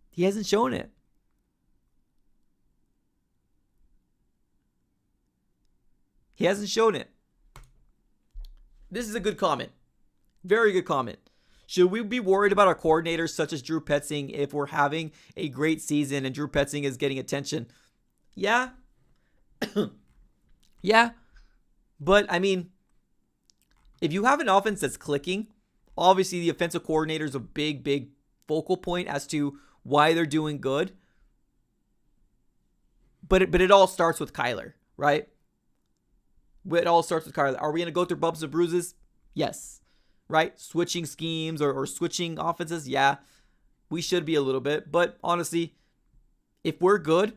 He hasn't shown it. He hasn't shown it. This is a good comment. Very good comment. Should we be worried about our coordinators such as Drew Petzing if we're having a great season and Drew Petzing is getting attention? Yeah. Yeah. But, I mean, if you have an offense that's clicking, obviously the offensive coordinator is a big focal point as to why they're doing good. But it all starts with Kyler, right? It all starts with Kyler. Are we going to go through bumps and bruises? Yes. Right? Switching schemes or switching offenses? Yeah. We should be a little bit. But honestly, if we're good,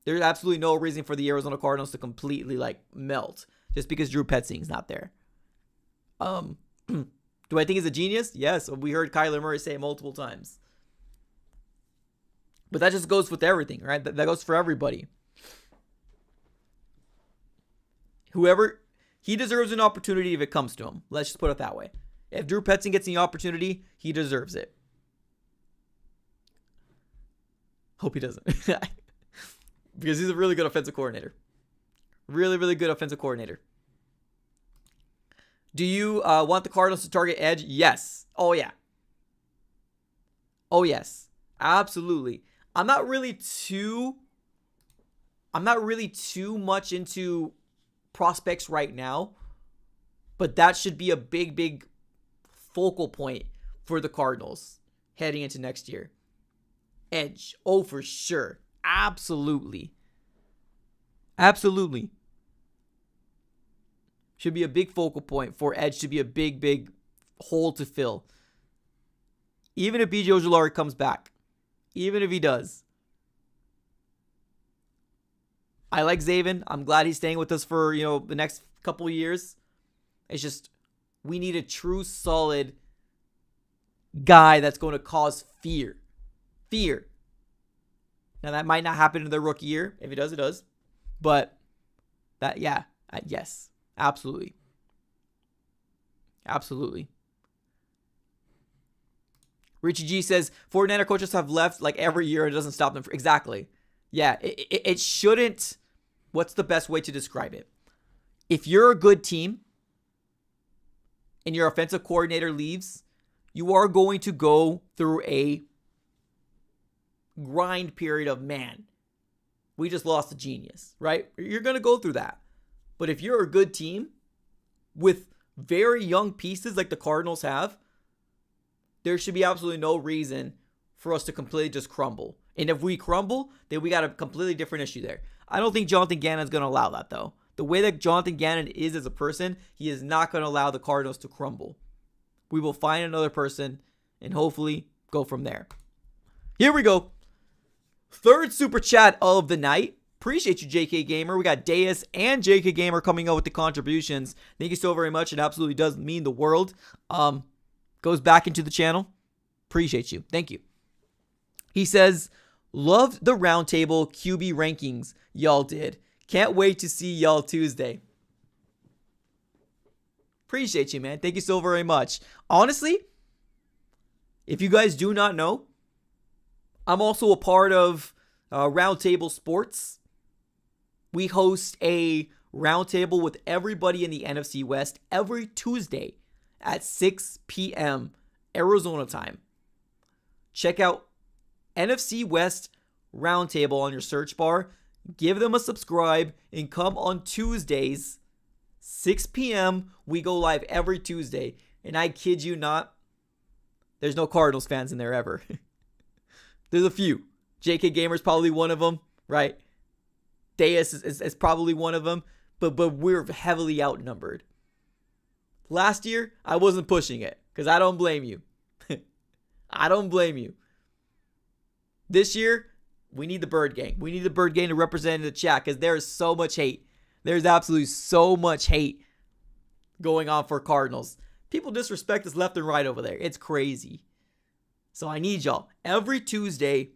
there's absolutely no reason for the Arizona Cardinals to completely melt just because Drew Petzing's not there. Do I think he's a genius? Yes. We heard Kyler Murray say it multiple times. But that just goes with everything, right? That goes for everybody. He deserves an opportunity if it comes to him. Let's just put it that way. If Drew Petzing gets the opportunity, he deserves it. Hope he doesn't. Because he's a really good offensive coordinator. Really, really good offensive coordinator. Do you want the Cardinals to target edge? Yes. Oh, yeah. Oh, yes. Absolutely. I'm not really too much into prospects right now, but that should be a big, big focal point for the Cardinals heading into next year. Edge. Oh, for sure. Absolutely. Absolutely. Should be a big focal point for edge to be a big, big hole to fill. Even if B.J. Ojulari comes back. Even if he does. I like Zaven. I'm glad he's staying with us for, the next couple of years. It's just, we need a true, solid guy that's going to cause fear. Fear. Now, that might not happen in their rookie year. If it does, it does. But, yes. Absolutely. Absolutely. Richie G says, 49er coaches have left like every year and it doesn't stop them. Exactly. Yeah, it shouldn't. What's the best way to describe it? If you're a good team and your offensive coordinator leaves, you are going to go through a grind period of, man, we just lost a genius, right? You're going to go through that. But if you're a good team with very young pieces like the Cardinals have, there should be absolutely no reason for us to completely just crumble. And if we crumble, then we got a completely different issue there. I don't think Jonathan Gannon is going to allow that, though. The way that Jonathan Gannon is as a person, he is not going to allow the Cardinals to crumble. We will find another person and hopefully go from there. Here we go. Third super chat of the night. Appreciate you, JK Gamer. We got Deus and JK Gamer coming out with the contributions. Thank you so very much. It absolutely does mean the world. Goes back into the channel. Appreciate you. Thank you. He says, loved the roundtable QB rankings y'all did. Can't wait to see y'all Tuesday. Appreciate you, man. Thank you so very much. Honestly, if you guys do not know, I'm also a part of Roundtable Sports. We host a roundtable with everybody in the NFC West every Tuesday at 6 p.m. Arizona time. Check out NFC West Roundtable on your search bar. Give them a subscribe and come on Tuesdays, 6 p.m. We go live every Tuesday. And I kid you not, there's no Cardinals fans in there ever. There's a few. JK Gamer's probably one of them, right? Deus is probably one of them. But we're heavily outnumbered. Last year, I wasn't pushing it because I don't blame you. I don't blame you. This year, we need the Bird Gang. We need the Bird Gang to represent in the chat because there is so much hate. There's absolutely so much hate going on for Cardinals. People disrespect us left and right over there. It's crazy. So I need y'all. Every Tuesday,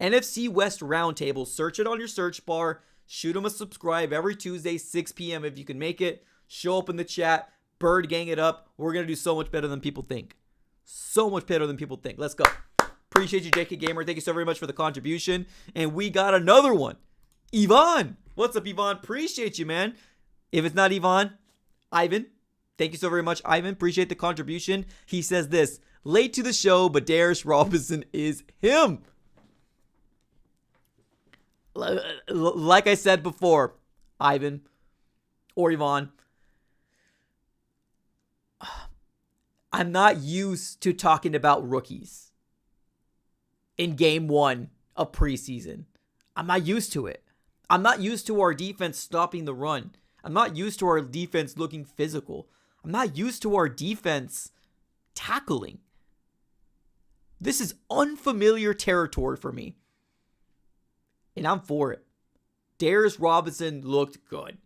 NFC West Roundtable. Search it on your search bar. Shoot them a subscribe every Tuesday, 6 p.m. if you can make it. Show up in the chat. Bird Gang it up. We're going to do so much better than people think. So much better than people think. Let's go. Appreciate you, JK Gamer. Thank you so very much for the contribution. And we got another one. Yvonne. What's up, Yvonne? Appreciate you, man. If it's not Yvonne, Ivan. Thank you so very much, Ivan. Appreciate the contribution. He says this. Late to the show, but Darius Robinson is him. Like I said before, Ivan or Yvonne, I'm not used to talking about rookies in game one of preseason. I'm not used to it. I'm not used to our defense stopping the run. I'm not used to our defense looking physical. I'm not used to our defense tackling. This is unfamiliar territory for me. And I'm for it. Darius Robinson looked good.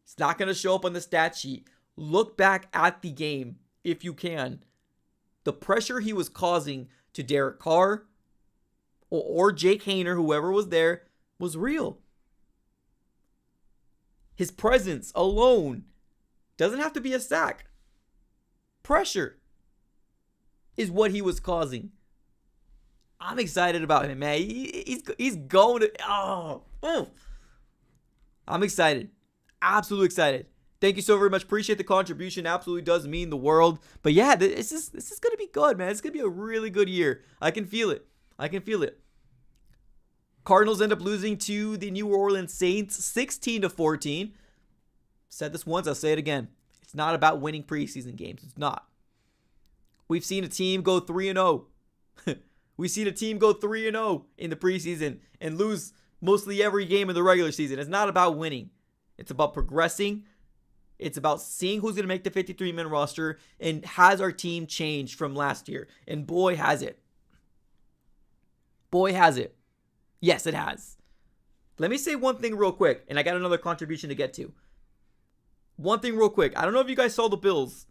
It's not going to show up on the stat sheet. Look back at the game if you can. The pressure he was causing to Derek Carr or Jake Hayner, whoever was there, was real. His presence alone doesn't have to be a sack. Pressure is what he was causing. I'm excited about him, man. He's going to. I'm excited. Absolutely excited. Thank you so very much. Appreciate the contribution. Absolutely does mean the world. But yeah, this is gonna be good, man. It's gonna be a really good year. I can feel it. Cardinals end up losing to the New Orleans Saints 16-14. Said this once, I'll say it again. It's not about winning preseason games. It's not. We've seen a team go 3-0. We've seen a team go 3-0 in the preseason and lose mostly every game in the regular season. It's not about winning. It's about progressing. It's about seeing who's going to make the 53-man roster and has our team changed from last year. And boy, has it. Boy, has it. Yes, it has. Let me say one thing real quick, and I got another contribution to get to. One thing real quick. I don't know if you guys saw the Bills.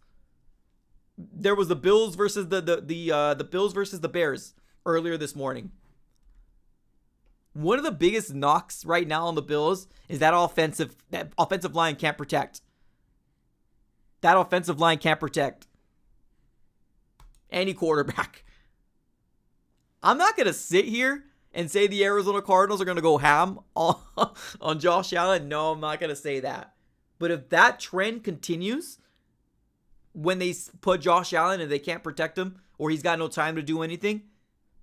There was the Bills versus the Bills versus the Bears earlier this morning. One of the biggest knocks right now on the Bills is that offensive line can't protect. That offensive line can't protect any quarterback. I'm not going to sit here and say the Arizona Cardinals are going to go ham on Josh Allen. No, I'm not going to say that. But if that trend continues, when they put Josh Allen and they can't protect him, or he's got no time to do anything,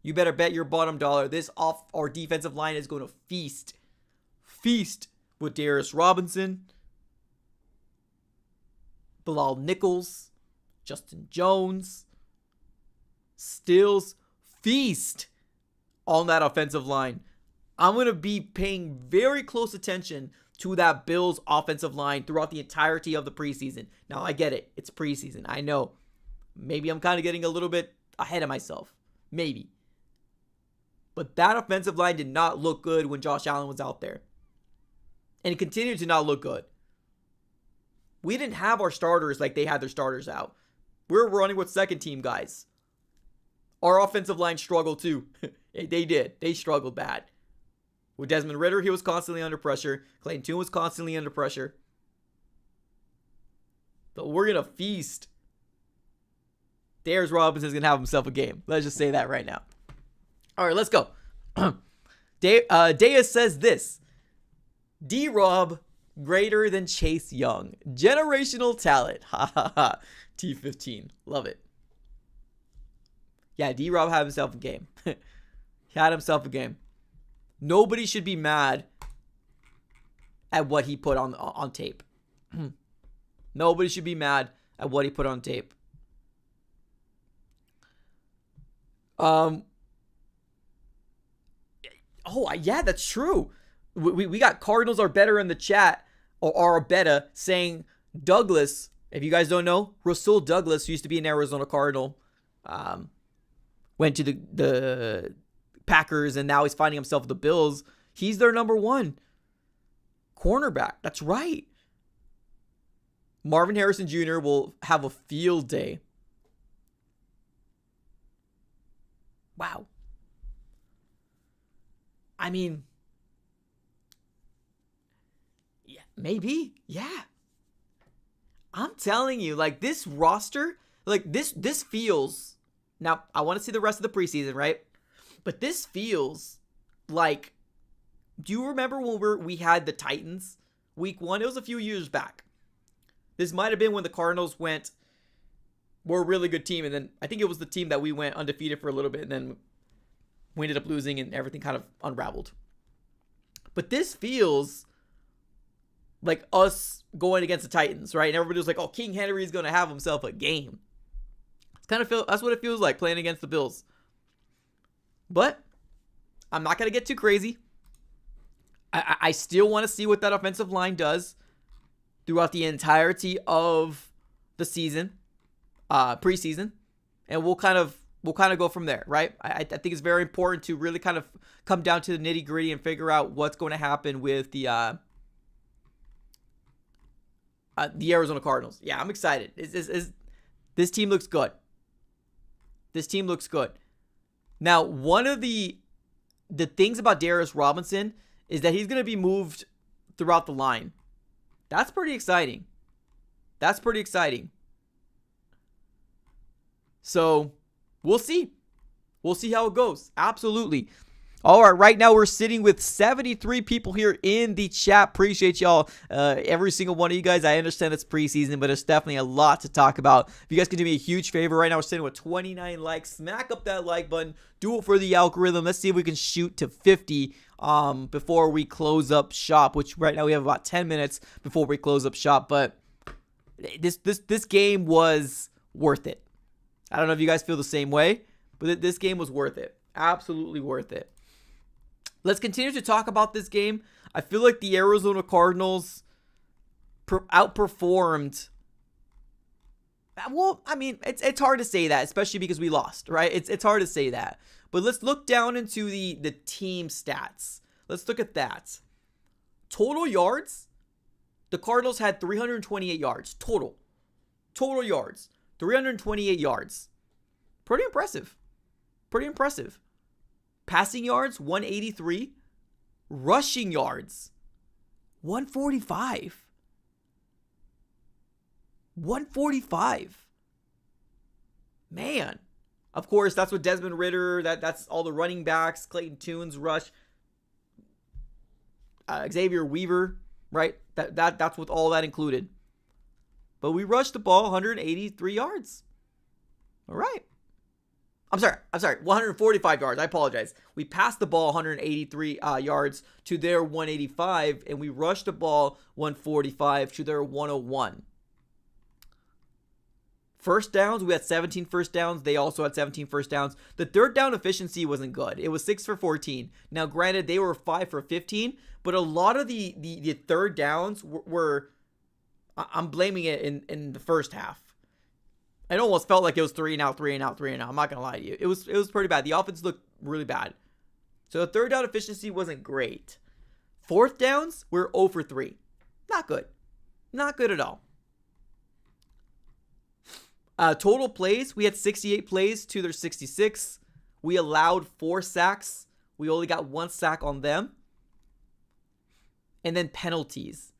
you better bet your bottom dollar this our defensive line is going to feast with Darius Robinson, Bilal Nichols, Justin Jones, Stills. Feast on that offensive line. I'm going to be paying very close attention to that Bills offensive line throughout the entirety of the preseason. Now, I get it. It's preseason. I know. Maybe I'm kind of getting a little bit ahead of myself. Maybe. But that offensive line did not look good when Josh Allen was out there. And it continued to not look good. We didn't have our starters like they had their starters out. We were running with second team guys. Our offensive line struggled too. They did. They struggled bad. With Desmond Ridder, he was constantly under pressure. Clayton Tune was constantly under pressure. But we're going to feast. Darius Robinson is going to have himself a game. Let's just say that right now. All right, let's go. Deus says this. D-Rob greater than Chase Young. Generational talent. Ha ha ha. T15. Love it. Yeah, D-Rob had himself a game. He had himself a game. Nobody should be mad at what he put on tape. Nobody should be mad at what he put on tape. Yeah, that's true. We got Cardinals are better in the chat, or are better, saying Douglas, if you guys don't know, Rasul Douglas, who used to be an Arizona Cardinal, went to the Packers, and now he's finding himself with the Bills. He's their number one cornerback. That's right. Marvin Harrison Jr. will have a field day. Wow. I mean, yeah, maybe. Yeah. I'm telling you, like, this roster, like, this feels... Now, I want to see the rest of the preseason, right? But this feels like... Do you remember when we had the Titans week 1? It was a few years back. This might have been when the Cardinals were a really good team. And then I think it was the team that we went undefeated for a little bit. And then we ended up losing and everything kind of unraveled. But this feels like us going against the Titans, right? And everybody was like, oh, King Henry is going to have himself a game. That's what it feels like playing against the Bills. But I'm not going to get too crazy. I still want to see what that offensive line does throughout the entirety of the season, preseason, and we'll kind of go from there, right? I think it's very important to really kind of come down to the nitty gritty and figure out what's going to happen with the Arizona Cardinals. Yeah, I'm excited. This team looks good. This team looks good. Now, one of the things about Darius Robinson is that he's going to be moved throughout the line. That's pretty exciting. So, we'll see. We'll see how it goes. Absolutely. All right now we're sitting with 73 people here in the chat. Appreciate y'all, every single one of you guys. I understand it's preseason, but there's definitely a lot to talk about. If you guys can do me a huge favor right now, we're sitting with 29 likes. Smack up that like button. Do it for the algorithm. Let's see if we can shoot to 50 before we close up shop, which right now we have about 10 minutes before we close up shop. But this game was worth it. I don't know if you guys feel the same way, but this game was worth it. Absolutely worth it. Let's continue to talk about this game. I feel like the Arizona Cardinals outperformed. Well, I mean, it's hard to say that, especially because we lost, right? It's hard to say that. But let's look down into the team stats. Let's look at that. Total yards, the Cardinals had 328 yards total. Total yards, 328 yards. Pretty impressive. Pretty impressive. Passing yards, 183. Rushing yards, 145. 145. Man. Of course, that's what Desmond Ridder, that's all the running backs, Clayton Tune's rush. Xavier Weaver, right? That's with all that included. But we rushed the ball 183 yards. All right. I'm sorry, 145 yards. I apologize. We passed the ball 183 yards to their 185, and we rushed the ball 145 to their 101. First downs, we had 17 first downs. They also had 17 first downs. The third down efficiency wasn't good. It was 6 for 14. Now, granted, they were 5 for 15, but a lot of the third downs were I'm blaming it in the first half. It almost felt like it was 3 and out, 3 and out, 3 and out. I'm not going to lie to you. It was pretty bad. The offense looked really bad. So the third down efficiency wasn't great. Fourth downs, we're 0 for 3. Not good. Not good at all. Total plays, we had 68 plays to their 66. We allowed 4 sacks. We only got 1 sack on them. And then penalties.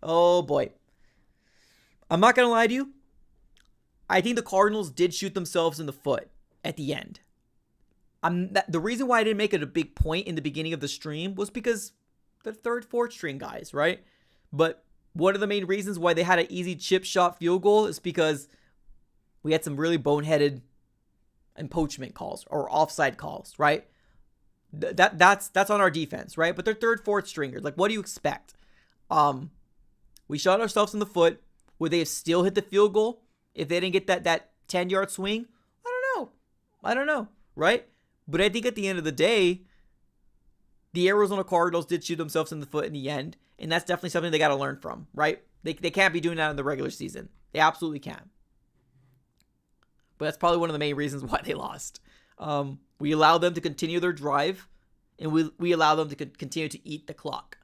Oh boy. I'm not going to lie to you. I think the Cardinals did shoot themselves in the foot at the end. The reason why I didn't make it a big point in the beginning of the stream was because the third, fourth string guys, right? But one of the main reasons why they had an easy chip shot field goal is because we had some really boneheaded impoachment calls or offside calls, right? That's on our defense, right? But they're third, fourth stringers. Like, what do you expect? We shot ourselves in the foot. Would they have still hit the field goal if they didn't get that 10-yard swing? I don't know, right? But I think at the end of the day, the Arizona Cardinals did shoot themselves in the foot in the end, and that's definitely something they got to learn from, right? They can't be doing that in the regular season. They absolutely can. But that's probably one of the main reasons why they lost. We allowed them to continue their drive, and we allowed them to continue to eat the clock.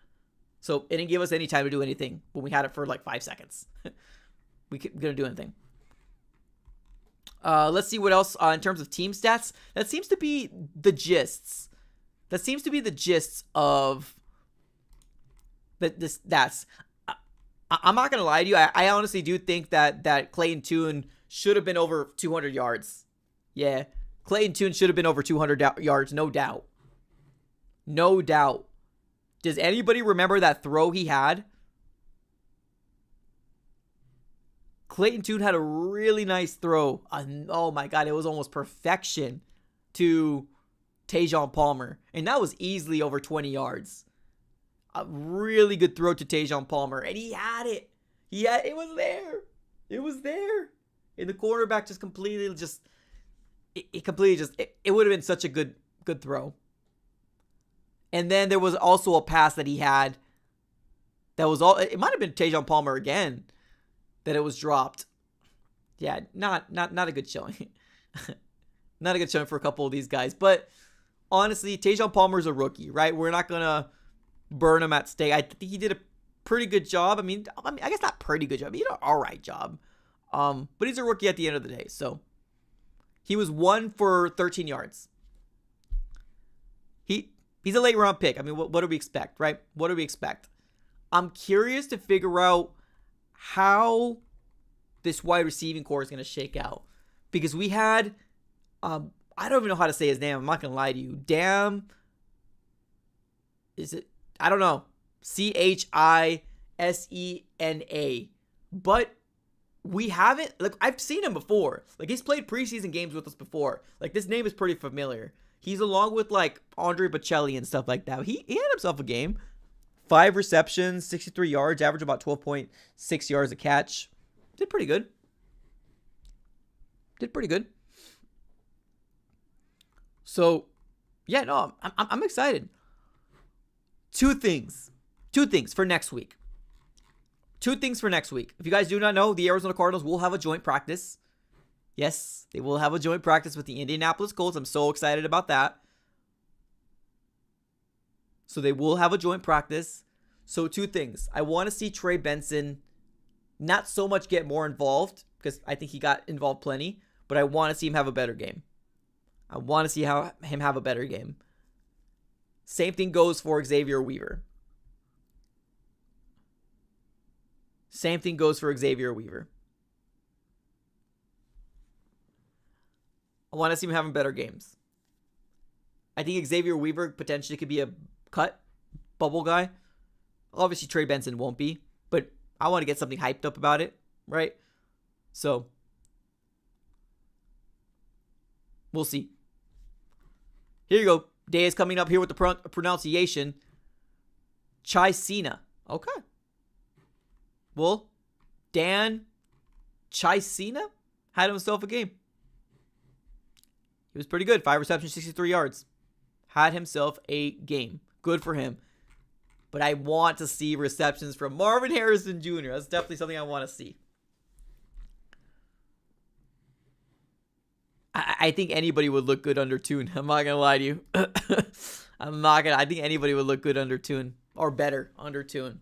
So it didn't give us any time to do anything when we had it for like 5 seconds. We couldn't do anything. Let's see what else in terms of team stats. That seems to be the gists. That seems to be the gists of that's. I'm not gonna lie to you. I honestly do think that Clayton Tune should have been over 200 yards. Yeah, Clayton Tune should have been over 200 yards, no doubt. No doubt. Does anybody remember that throw he had? Clayton Tune had a really nice throw. Oh my God, it was almost perfection to Tajon Palmer. And that was easily over 20 yards. A really good throw to Tajon Palmer. And he had it. It was there. It was there. And the quarterback just completely it would have been such a good throw. And then there was also a pass that he had that was it might have been Tajon Palmer again that it was dropped. Yeah, not a good showing. Not a good showing for a couple of these guys. But honestly, Tajon Palmer's a rookie, right? We're not going to burn him at stake. I think he did a pretty good job. I mean, I guess not pretty good job. He did an all right job. But he's a rookie at the end of the day. So he was 1 for 13 yards. He's a late round pick. I mean, what do we expect, right? What do we expect? I'm curious to figure out how this wide receiving core is going to shake out. Because we had, I I don't even know how to say his name. I'm not going to lie to you. Damn. Is it? I don't know. Chisena. But we haven't, like, I've seen him before. Like, he's played preseason games with us before. Like, this name is pretty familiar. He's along with, like, Andre Bocelli and stuff like that. He had himself a game. 5 receptions, 63 yards, average about 12.6 yards a catch. Did pretty good. So, yeah, no, I'm excited. Two things for next week. If you guys do not know, the Arizona Cardinals will have a joint practice. Yes, they will have a joint practice with the Indianapolis Colts. I'm so excited about that. So they will have a joint practice. So 2 things. I want to see Trey Benson not so much get more involved, because I think he got involved plenty, but I want to see him have a better game. Same thing goes for Xavier Weaver. I want to see him having better games. I think Xavier Weaver potentially could be a cut bubble guy. Obviously, Trey Benson won't be, but I want to get something hyped up about it, right? So, we'll see. Here you go. Day is coming up here with the pronunciation. Chisena. Okay. Well, Dan Chisena had himself a game. He was pretty good. 5 receptions, 63 yards. Had himself a game. Good for him. But I want to see receptions from Marvin Harrison Jr. That's definitely something I want to see. I think anybody would look good under Tune. I'm not going to lie to you. I think anybody would look good under Tune. Or better under Tune.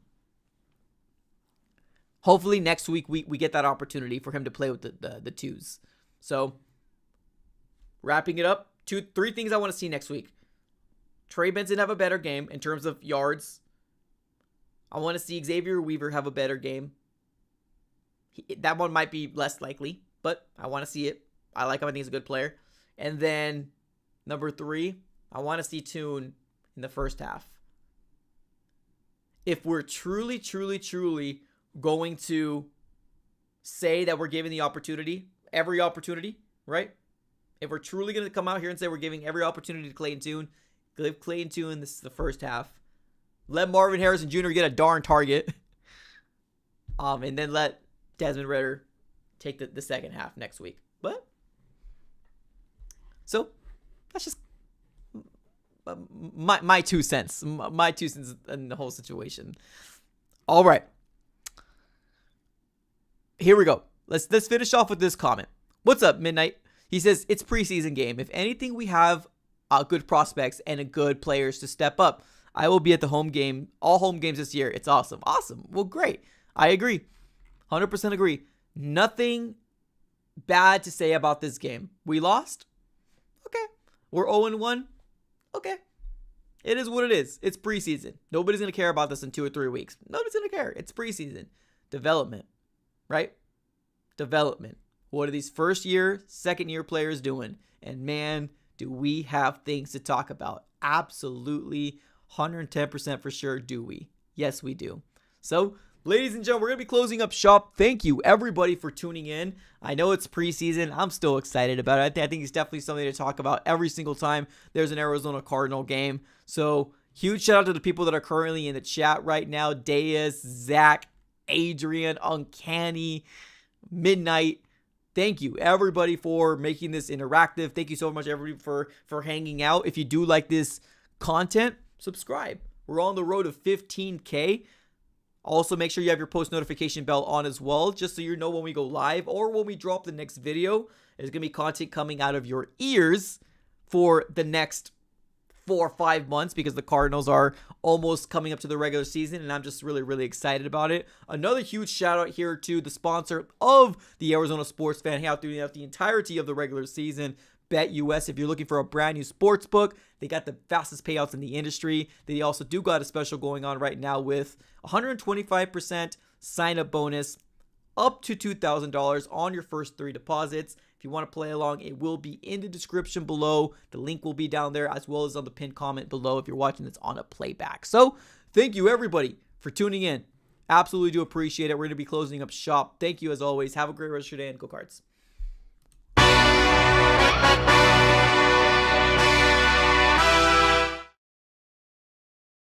Hopefully next week we get that opportunity for him to play with the twos. So, wrapping it up, 3 things I want to see next week. Trey Benson have a better game in terms of yards. I want to see Xavier Weaver have a better game. That one might be less likely, but I want to see it. I like him. I think he's a good player. And then, number 3, I want to see Tune in the first half. If we're truly going to say that we're giving the opportunity, every opportunity, right? If we're truly going to come out here and say we're giving every opportunity to Clayton Tune, give Clayton Tune this is the first half. Let Marvin Harrison Jr. get a darn target. And then let Desmond Ridder take the second half next week. But, so, that's just my 2 cents. My 2 cents in the whole situation. All right. Here we go. Let's finish off with this comment. What's up, Midnight? He says, it's preseason game. If anything, we have good prospects and good players to step up. I will be at the home game, all home games this year. It's awesome. Awesome. Well, great. I agree. 100% agree. Nothing bad to say about this game. We lost? Okay. We're 0-1? Okay. It is what it is. It's preseason. Nobody's going to care about this in 2 or 3 weeks. Nobody's going to care. It's preseason. Development. Right? Development. What are these first year, second year players doing? And man, do we have things to talk about. Absolutely, 110% for sure do we. Yes, we do. So, ladies and gentlemen, we're going to be closing up shop. Thank you, everybody, for tuning in. I know it's preseason. I'm still excited about it. I think it's definitely something to talk about every single time there's an Arizona Cardinal game. So, huge shout out to the people that are currently in the chat right now. Deus, Zach, Adrian, Uncanny, Midnight. Thank you, everybody, for making this interactive. Thank you so much, everybody, for hanging out. If you do like this content, subscribe. We're on the road to 15K. Also, make sure you have your post notification bell on as well, just so you know when we go live or when we drop the next video. There's going to be content coming out of your ears for the next 4 or 5 months because the Cardinals are almost coming up to the regular season, and I'm just really excited about it. Another huge shout out here to the sponsor of the Arizona Sports Fan Hangout throughout the entirety of the regular season, BetUS. If you're looking for a brand new sports book, they got the fastest payouts in the industry. They also do got a special going on right now with 125% sign up bonus up to $2,000 on your first 3 deposits. If you want to play along, it will be in the description below. The link will be down there as well as on the pinned comment below if you're watching this on a playback. So thank you everybody for tuning in. Absolutely do appreciate it. We're going to be closing up shop. Thank you as always. Have a great rest of your day and go Cards.